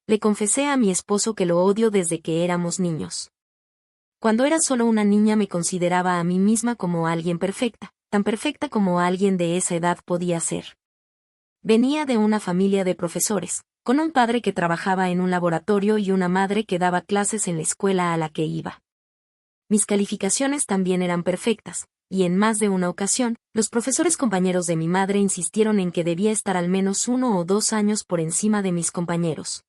Le confesé a mi esposo que lo odio desde que éramos niños. Cuando era solo una niña me consideraba a mí misma como alguien perfecta, tan perfecta como alguien de esa edad podía ser. Venía de una familia de profesores, con un padre que trabajaba en un laboratorio y una madre que daba clases en la escuela a la que iba. Mis calificaciones también eran perfectas, y en más de una ocasión, los profesores compañeros de mi madre insistieron en que debía estar al menos 1 o 2 años por encima de mis compañeros.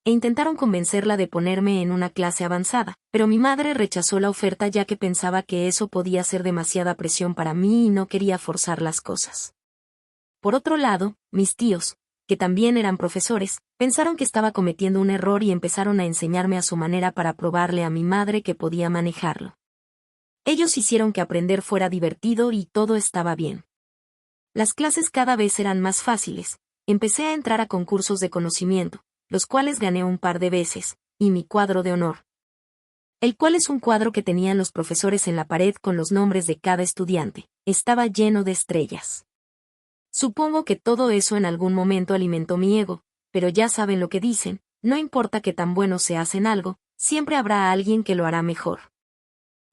E intentaron convencerla de ponerme en una clase avanzada, pero mi madre rechazó la oferta ya que pensaba que eso podía ser demasiada presión para mí y no quería forzar las cosas. Por otro lado, mis tíos, que también eran profesores, pensaron que estaba cometiendo un error y empezaron a enseñarme a su manera para probarle a mi madre que podía manejarlo. Ellos hicieron que aprender fuera divertido y todo estaba bien. Las clases cada vez eran más fáciles, empecé a entrar a concursos de conocimiento, los cuales gané un par de veces, y mi cuadro de honor. El cual es un cuadro que tenían los profesores en la pared con los nombres de cada estudiante, estaba lleno de estrellas. Supongo que todo eso en algún momento alimentó mi ego, pero ya saben lo que dicen, no importa que tan bueno seas en algo, siempre habrá alguien que lo hará mejor.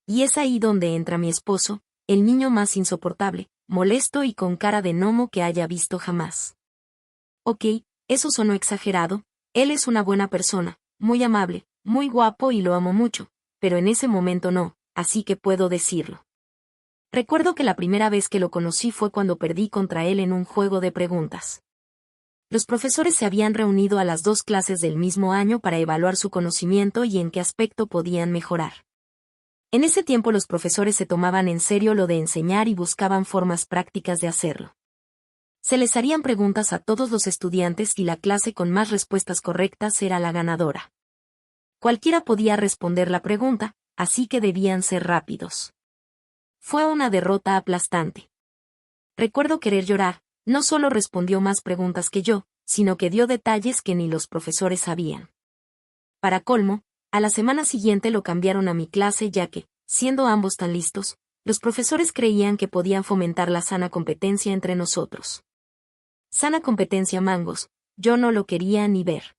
Y es ahí donde entra mi esposo, el niño más insoportable, molesto y con cara de gnomo que haya visto jamás. Ok, eso sonó exagerado, él es una buena persona, muy amable, muy guapo y lo amo mucho, pero en ese momento no, así que puedo decirlo. Recuerdo que la primera vez que lo conocí fue cuando perdí contra él en un juego de preguntas. Los profesores se habían reunido a las 2 clases del mismo año para evaluar su conocimiento y en qué aspecto podían mejorar. En ese tiempo los profesores se tomaban en serio lo de enseñar y buscaban formas prácticas de hacerlo. Se les harían preguntas a todos los estudiantes y la clase con más respuestas correctas era la ganadora. Cualquiera podía responder la pregunta, así que debían ser rápidos. Fue una derrota aplastante. Recuerdo querer llorar, no solo respondió más preguntas que yo, sino que dio detalles que ni los profesores sabían. Para colmo, a la semana siguiente lo cambiaron a mi clase ya que, siendo ambos tan listos, los profesores creían que podían fomentar la sana competencia entre nosotros. Sana competencia mangos, yo no lo quería ni ver.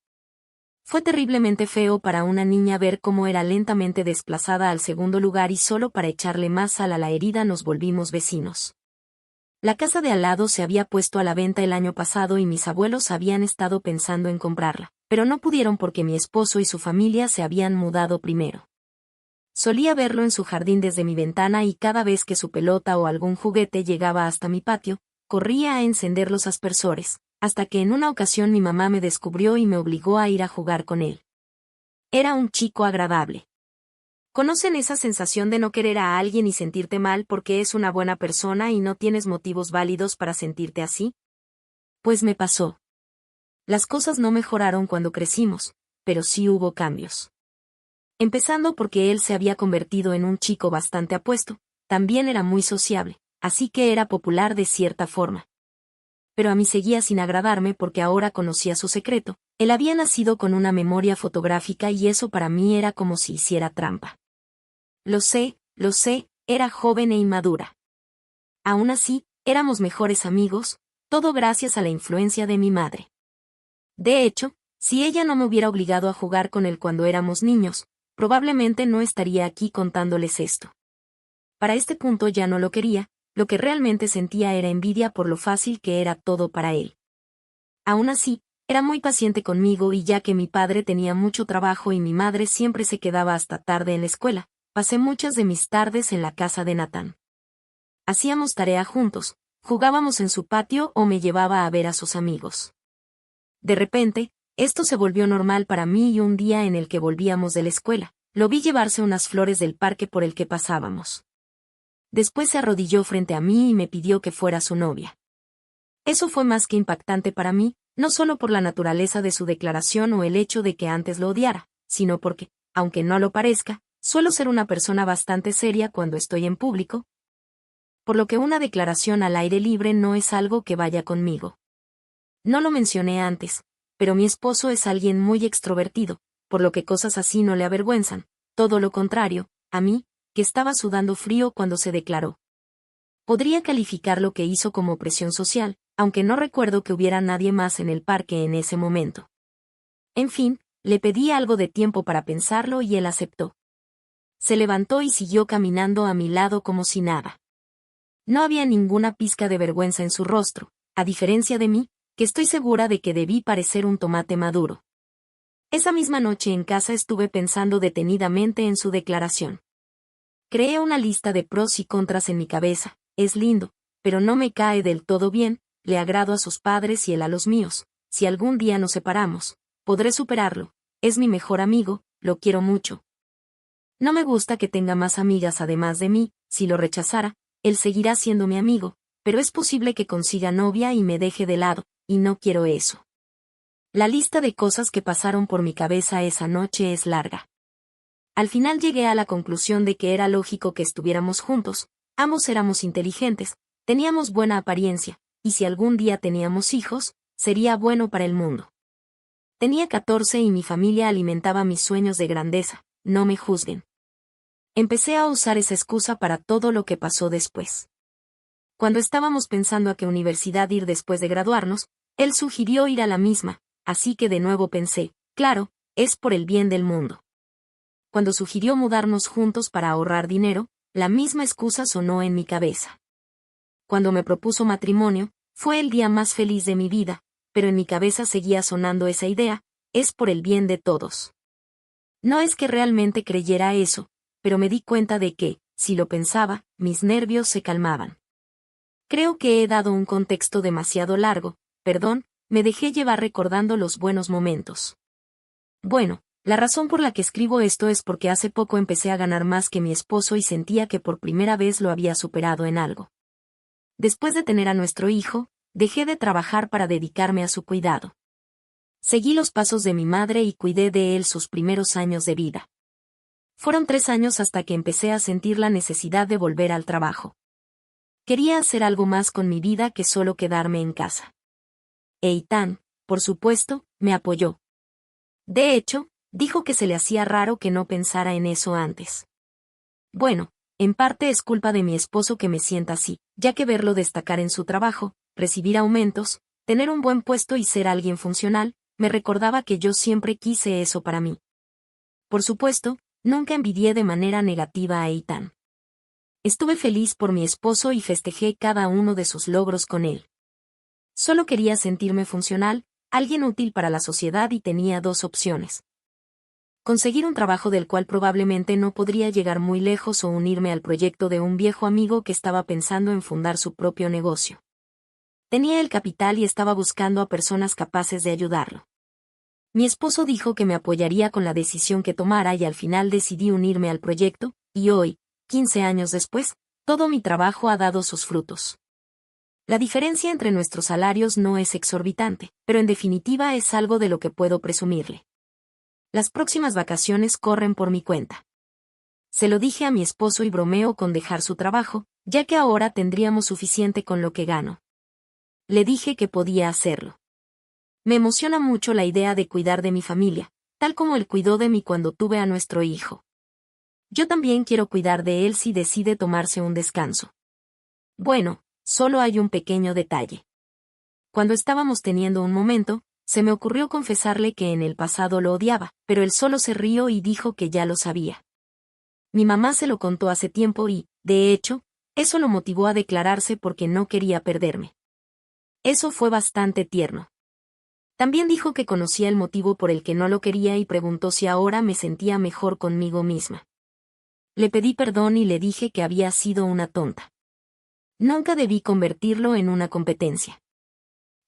Fue terriblemente feo para una niña ver cómo era lentamente desplazada al segundo lugar y solo para echarle más sal a la herida nos volvimos vecinos. La casa de al lado se había puesto a la venta el año pasado y mis abuelos habían estado pensando en comprarla, pero no pudieron porque mi esposo y su familia se habían mudado primero. Solía verlo en su jardín desde mi ventana y cada vez que su pelota o algún juguete llegaba hasta mi patio, corría a encender los aspersores, hasta que en una ocasión mi mamá me descubrió y me obligó a ir a jugar con él. Era un chico agradable. ¿Conocen esa sensación de no querer a alguien y sentirte mal porque es una buena persona y no tienes motivos válidos para sentirte así? Pues me pasó. Las cosas no mejoraron cuando crecimos, pero sí hubo cambios. Empezando porque él se había convertido en un chico bastante apuesto, también era muy sociable, así que era popular de cierta forma. Pero a mí seguía sin agradarme porque ahora conocía su secreto, él había nacido con una memoria fotográfica y eso para mí era como si hiciera trampa. Lo sé, era joven e inmadura. Aún así, éramos mejores amigos, todo gracias a la influencia de mi madre. De hecho, si ella no me hubiera obligado a jugar con él cuando éramos niños, probablemente no estaría aquí contándoles esto. Para este punto ya no lo quería, lo que realmente sentía era envidia por lo fácil que era todo para él. Aún así, era muy paciente conmigo y ya que mi padre tenía mucho trabajo y mi madre siempre se quedaba hasta tarde en la escuela, pasé muchas de mis tardes en la casa de Nathan. Hacíamos tarea juntos, jugábamos en su patio o me llevaba a ver a sus amigos. De repente, esto se volvió normal para mí y un día en el que volvíamos de la escuela, lo vi llevarse unas flores del parque por el que pasábamos. Después se arrodilló frente a mí y me pidió que fuera su novia. Eso fue más que impactante para mí, no solo por la naturaleza de su declaración o el hecho de que antes lo odiara, sino porque, aunque no lo parezca, suelo ser una persona bastante seria cuando estoy en público, por lo que una declaración al aire libre no es algo que vaya conmigo. No lo mencioné antes, pero mi esposo es alguien muy extrovertido, por lo que cosas así no le avergüenzan, todo lo contrario, a mí, que estaba sudando frío cuando se declaró. Podría calificar lo que hizo como presión social, aunque no recuerdo que hubiera nadie más en el parque en ese momento. En fin, le pedí algo de tiempo para pensarlo y él aceptó. Se levantó y siguió caminando a mi lado como si nada. No había ninguna pizca de vergüenza en su rostro, a diferencia de mí, que estoy segura de que debí parecer un tomate maduro. Esa misma noche en casa estuve pensando detenidamente en su declaración. Creé una lista de pros y contras en mi cabeza. Es lindo, pero no me cae del todo bien, le agrado a sus padres y él a los míos. Si algún día nos separamos, podré superarlo. Es mi mejor amigo, lo quiero mucho. No me gusta que tenga más amigas además de mí. Si lo rechazara, él seguirá siendo mi amigo, pero es posible que consiga novia y me deje de lado, y no quiero eso. La lista de cosas que pasaron por mi cabeza esa noche es larga. Al final llegué a la conclusión de que era lógico que estuviéramos juntos, ambos éramos inteligentes, teníamos buena apariencia, y si algún día teníamos hijos, sería bueno para el mundo. Tenía 14 y mi familia alimentaba mis sueños de grandeza, no me juzguen. Empecé a usar esa excusa para todo lo que pasó después. Cuando estábamos pensando a qué universidad ir después de graduarnos, él sugirió ir a la misma, así que de nuevo pensé, claro, es por el bien del mundo. Cuando sugirió mudarnos juntos para ahorrar dinero, la misma excusa sonó en mi cabeza. Cuando me propuso matrimonio, fue el día más feliz de mi vida, pero en mi cabeza seguía sonando esa idea, es por el bien de todos. No es que realmente creyera eso, pero me di cuenta de que, si lo pensaba, mis nervios se calmaban. Creo que he dado un contexto demasiado largo, perdón, me dejé llevar recordando los buenos momentos. Bueno, la razón por la que escribo esto es porque hace poco empecé a ganar más que mi esposo y sentía que por primera vez lo había superado en algo. Después de tener a nuestro hijo, dejé de trabajar para dedicarme a su cuidado. Seguí los pasos de mi madre y cuidé de él sus primeros años de vida. Fueron 3 años hasta que empecé a sentir la necesidad de volver al trabajo. Quería hacer algo más con mi vida que solo quedarme en casa. Eitan, por supuesto, me apoyó. De hecho, dijo que se le hacía raro que no pensara en eso antes. Bueno, en parte es culpa de mi esposo que me sienta así, ya que verlo destacar en su trabajo, recibir aumentos, tener un buen puesto y ser alguien funcional, me recordaba que yo siempre quise eso para mí. Por supuesto, nunca envidié de manera negativa a Eitan. Estuve feliz por mi esposo y festejé cada uno de sus logros con él. Solo quería sentirme funcional, alguien útil para la sociedad y tenía 2 opciones. Conseguir un trabajo del cual probablemente no podría llegar muy lejos o unirme al proyecto de un viejo amigo que estaba pensando en fundar su propio negocio. Tenía el capital y estaba buscando a personas capaces de ayudarlo. Mi esposo dijo que me apoyaría con la decisión que tomara y al final decidí unirme al proyecto, y hoy, 15 años después, todo mi trabajo ha dado sus frutos. La diferencia entre nuestros salarios no es exorbitante, pero en definitiva es algo de lo que puedo presumirle. Las próximas vacaciones corren por mi cuenta. Se lo dije a mi esposo y bromeo con dejar su trabajo, ya que ahora tendríamos suficiente con lo que gano. Le dije que podía hacerlo. Me emociona mucho la idea de cuidar de mi familia, tal como él cuidó de mí cuando tuve a nuestro hijo. Yo también quiero cuidar de él si decide tomarse un descanso. Bueno, solo hay un pequeño detalle. Cuando estábamos teniendo un momento, se me ocurrió confesarle que en el pasado lo odiaba, pero él solo se rió y dijo que ya lo sabía. Mi mamá se lo contó hace tiempo y, de hecho, eso lo motivó a declararse porque no quería perderme. Eso fue bastante tierno. También dijo que conocía el motivo por el que no lo quería y preguntó si ahora me sentía mejor conmigo misma. Le pedí perdón y le dije que había sido una tonta. Nunca debí convertirlo en una competencia.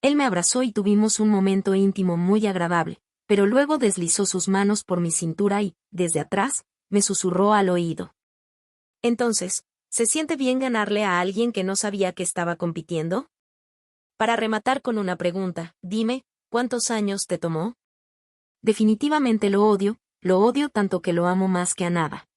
Él me abrazó y tuvimos un momento íntimo muy agradable, pero luego deslizó sus manos por mi cintura y, desde atrás, me susurró al oído. Entonces, ¿se siente bien ganarle a alguien que no sabía que estaba compitiendo? Para rematar con una pregunta, dime, ¿cuántos años te tomó? Definitivamente lo odio tanto que lo amo más que a nada.